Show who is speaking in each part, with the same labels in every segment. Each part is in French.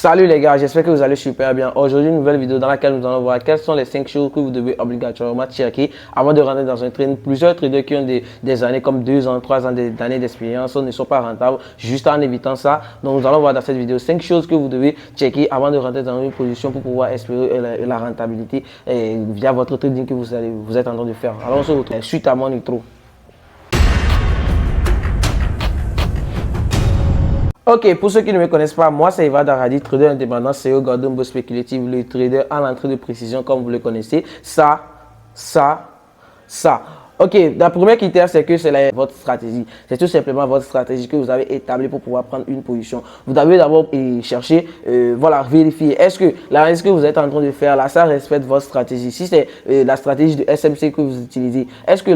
Speaker 1: Salut les gars, j'espère que vous allez super bien. Aujourd'hui, une nouvelle vidéo dans laquelle nous allons voir quelles sont les 5 choses que vous devez obligatoirement checker avant de rentrer dans un trade. Plusieurs traders qui ont des années comme 2 ans, 3 ans d'années d'expérience ne sont pas rentables juste en évitant ça. Donc nous allons voir dans cette vidéo 5 choses que vous devez checker avant de rentrer dans une position pour pouvoir espérer la rentabilité via votre trading que vous êtes en train de faire. Alors on se retrouve suite à mon intro. Ok, pour ceux qui ne me connaissent pas, moi c'est Eva Daradi, trader indépendant, CEO Gordon Boss Speculative, le trader à l'entrée de précision comme vous le connaissez. Ça. Ok, la première critère, c'est que c'est votre stratégie. C'est tout simplement votre stratégie que vous avez établie pour pouvoir prendre une position. Vous devez d'abord chercher, vérifier. Est-ce que l'analyse que vous êtes en train de faire là, ça respecte votre stratégie? Si c'est la stratégie de SMC que vous utilisez, est-ce que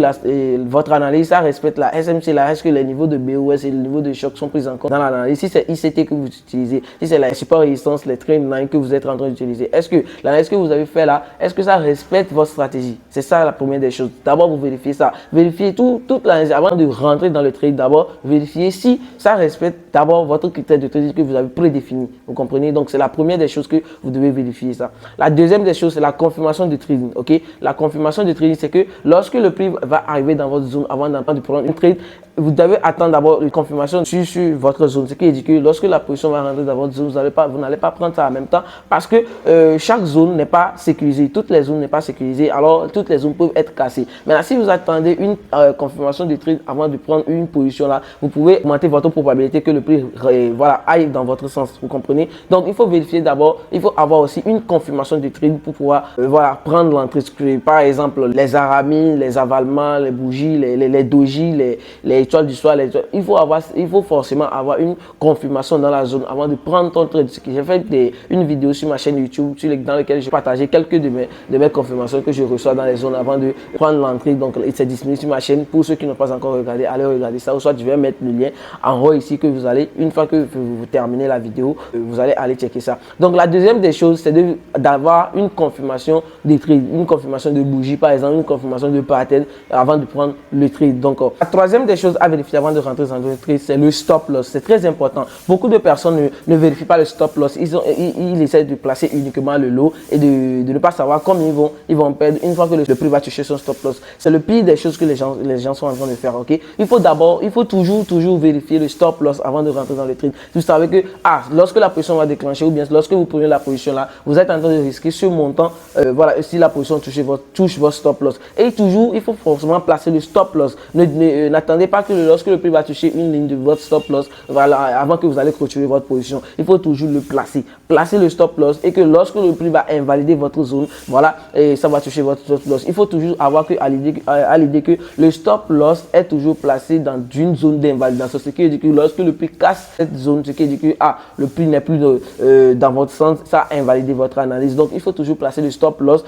Speaker 1: votre analyse, ça respecte la SMC là? Est-ce que les niveaux de BOS et les niveaux de choc sont pris en compte dans l'analyse? Si c'est ICT que vous utilisez, si c'est la support résistance, les trendlines que vous êtes en train d'utiliser, est-ce que l'analyse que vous avez fait là, est-ce que ça respecte votre stratégie? C'est ça la première des choses. D'abord, vous vérifiez ça. Vérifiez toute l'analyse avant de rentrer dans le trade. D'abord, vérifiez si ça respecte d'abord votre critère de trading que vous avez prédéfini. Vous comprenez? Donc, c'est la première des choses que vous devez vérifier ça. La deuxième des choses, c'est la confirmation de trading. Ok? La confirmation de trading, c'est que lorsque le prix va arriver dans votre zone avant de prendre une trade, vous devez attendre d'abord une confirmation sur votre zone. Ce qui dit que lorsque la position va rentrer dans votre zone, vous n'allez pas prendre ça en même temps parce que chaque zone n'est pas sécurisée. Toutes les zones n'est pas sécurisées. Alors, toutes les zones peuvent être cassées. Maintenant, si vous attendez une confirmation de trade avant de prendre une position là, vous pouvez augmenter votre probabilité que le prix aille dans votre sens. Vous comprenez? Donc, il faut vérifier d'abord. Il faut avoir aussi une confirmation de trade pour pouvoir prendre l'entrée. Par exemple, les aramis, les avalements, les bougies, les dojis, les étoiles du soir, il faut forcément avoir une confirmation dans la zone avant de prendre ton trade. J'ai fait une vidéo sur ma chaîne YouTube dans laquelle j'ai partagé quelques de mes confirmations que je reçois dans les zones avant de prendre l'entrée. Donc, c'est disponible sur ma chaîne. Pour ceux qui n'ont pas encore regardé, allez regarder ça. Ou soit je vais mettre le lien en haut ici que vous allez, une fois que vous terminez la vidéo, vous allez aller checker ça. Donc, la deuxième des choses, c'est d'avoir une confirmation des trades, une confirmation de bougie, par exemple, une confirmation de pattern avant de prendre le trade. Donc, la troisième des choses à vérifier avant de rentrer dans le trade, c'est le stop loss. C'est très important. Beaucoup de personnes ne vérifient pas le stop loss. Ils essaient de placer uniquement le lot et de ne pas savoir combien ils vont perdre une fois que le prix va toucher son stop loss. C'est le pire des choses que les gens sont en train de faire. Ok, il faut toujours vérifier le stop loss avant de rentrer dans le trade. Vous savez que lorsque la position va déclencher ou bien lorsque vous prenez la position là, vous êtes en train de risquer ce montant. Si la position touche votre stop loss. Et toujours, il faut forcément placer le stop loss. N'attendez pas que lorsque le prix va toucher une ligne de votre stop loss, avant que vous allez clôturer votre position, il faut toujours le placer. Placer le stop loss et que lorsque le prix va invalider votre zone, et ça va toucher votre stop loss. Il faut toujours avoir à l'idée que le stop loss est toujours placé dans une zone d'invalidation. Ce qui dit que lorsque le prix casse cette zone, ce qui dit que le prix n'est plus dans votre sens, ça a invalidé votre analyse. Donc il faut toujours placer le stop loss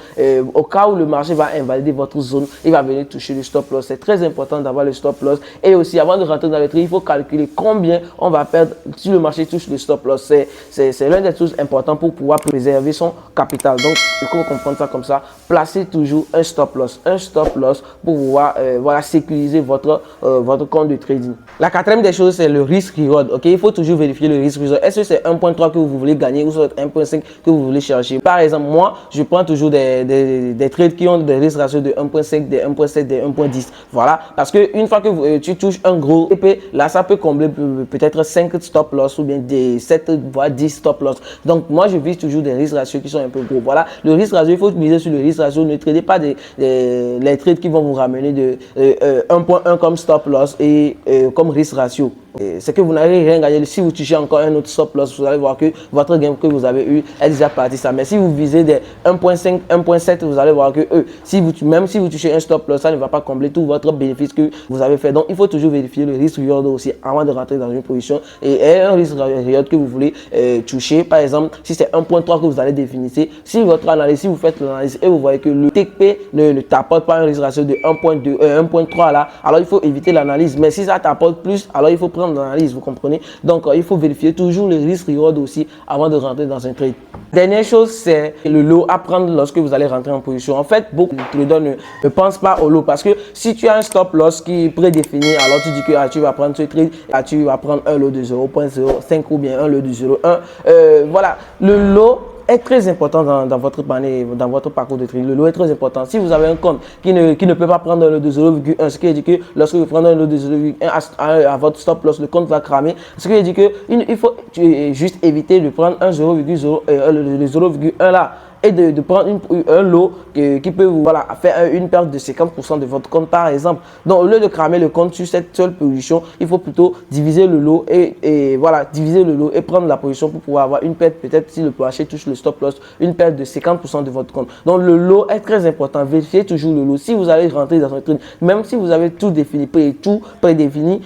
Speaker 1: au cas où le marché va invalider votre zone, il va venir toucher le stop loss. C'est très important d'avoir le stop loss. Et aussi, avant de rentrer dans le trade, il faut calculer combien on va perdre si le marché touche le stop loss. C'est l'une des choses importantes pour pouvoir préserver son capital. Donc, il faut comprendre ça comme ça. Placez toujours un stop loss. Un stop loss pour pouvoir sécuriser votre compte de trading. La quatrième des choses, c'est le risk reward. Ok, il faut toujours vérifier le risk reward. Est-ce que c'est 1.3 que vous voulez gagner ou c'est 1.5 que vous voulez chercher? Par exemple, moi, je prends toujours des trades qui ont des risques ratios de 1.5, des 1.7, des 1.10. Voilà, parce que une fois que tu touches un gros épée, là, ça peut combler peut-être 5 stop loss ou bien des 7 voire 10 stop loss. Donc, moi, je vise toujours des risques ratios qui sont un peu gros. Voilà, le risque ratio, il faut miser sur le risque ratio. Ne tradez pas les trades qui vont vous ramener de 1.1 comme stop loss et comme risque ratio. C'est que vous n'allez rien gagner. Si vous touchez encore un autre stop loss, vous allez voir que votre gain que vous avez eu est déjà parti ça. Mais si vous visez des 1.5, 1.7, vous allez voir que même si vous touchez un stop loss, ça ne va pas combler tout votre bénéfice que vous avez fait. Donc, il faut toujours vérifier le risque reward aussi avant de rentrer dans une position et un risque reward que vous voulez toucher. Par exemple, si c'est 1.3 que vous allez définir, si vous faites l'analyse et vous voyez que le TP ne t'apporte pas un risque ratio de 1.2, 1.3 là, alors il faut éviter l'analyse. Mais si ça t'apporte plus, alors il faut prendre l'analyse, vous comprenez? Donc, il faut vérifier toujours le risque reward aussi avant de rentrer dans un trade. Dernière chose, c'est le lot à prendre lorsque vous allez rentrer en position. En fait, beaucoup de traders ne pensent pas au lot parce que si tu as un stop loss qui est prédéfini, alors tu dis que tu vas prendre ce trade, tu vas prendre un lot de 0.05 ou bien un lot de 0.1. Voilà, le lot est très important dans votre panier, dans votre parcours de trade. Le lot est très important. Si vous avez un compte qui ne peut pas prendre un lot de 0,1, ce qui veut dire que lorsque vous prenez un lot de 0,1 à votre stop loss, le compte va cramer. Ce qui veut dire qu'il faut juste éviter de prendre un 0,1 là et de prendre un lot qui peut vous faire une perte de 50% de votre compte par exemple. Donc au lieu de cramer le compte sur cette seule position, il faut plutôt diviser le lot et diviser le lot et prendre la position pour pouvoir avoir une perte, peut-être si le marché touche le stop loss, une perte de 50% de votre compte. Donc le lot est très important. Vérifiez toujours le lot. Si vous allez rentrer dans un trade, même si vous avez tout défini, tout prédéfini,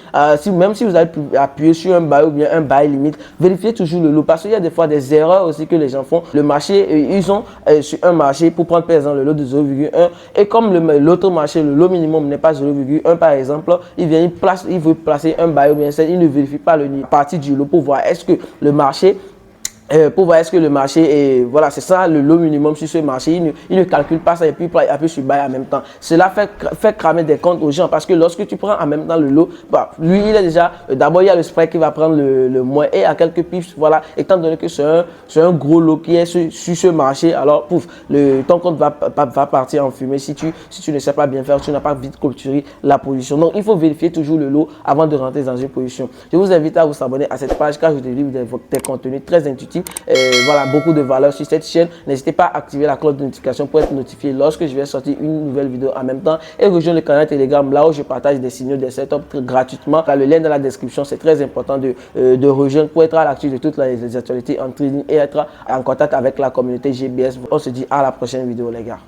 Speaker 1: même si vous allez appuyer sur un buy ou bien un buy limite, vérifiez toujours le lot parce qu'il y a des fois des erreurs aussi que les gens font. Le marché, ils ont sur un marché pour prendre par exemple le lot de 0,1 et comme l'autre marché, le lot minimum n'est pas 0,1 par exemple, il veut placer un buy ou bien il ne vérifie pas le partie du lot pour voir est-ce que le marché est, voilà, c'est ça le lot minimum sur ce marché. Il ne calcule pas ça et puis il appuie sur buy en même temps. Cela fait cramer des comptes aux gens parce que lorsque tu prends en même temps le lot, lui il est déjà, d'abord il y a le spread qui va prendre le moins et à quelques pips, voilà, étant donné que c'est un gros lot qui est sur ce marché, alors pouf, ton compte va partir en fumée si tu ne sais pas bien faire, tu n'as pas vite clôturé la position. Donc il faut vérifier toujours le lot avant de rentrer dans une position. Je vous invite à vous abonner à cette page car je délivre des contenus très intuitifs. Voilà, beaucoup de valeur sur cette chaîne. N'hésitez pas à activer la cloche de notification pour être notifié lorsque je vais sortir une nouvelle vidéo en même temps et rejoindre le canal Telegram là où je partage des signaux, des setups gratuitement. Le lien dans la description, c'est très important de rejoindre pour être à l'actif de toutes les actualités en trading et être en contact avec la communauté GBS. On se dit à la prochaine vidéo les gars.